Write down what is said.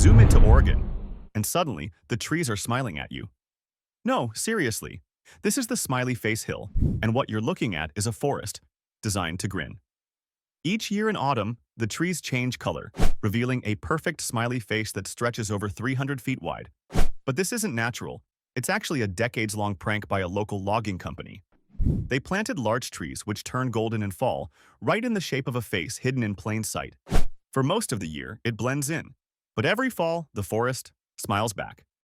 Zoom into Oregon, and suddenly the trees are smiling at you. No, seriously. This is the Smiley Face Hill, and what you're looking at is a forest designed to grin. Each year in autumn, the trees change color, revealing a perfect smiley face that stretches over 300 feet wide. But this isn't natural. It's actually a decades-long prank by a local logging company. They planted larch trees which turn golden in fall, right in the shape of a face hidden in plain sight. For most of the year, it blends in. But every fall, the forest smiles back.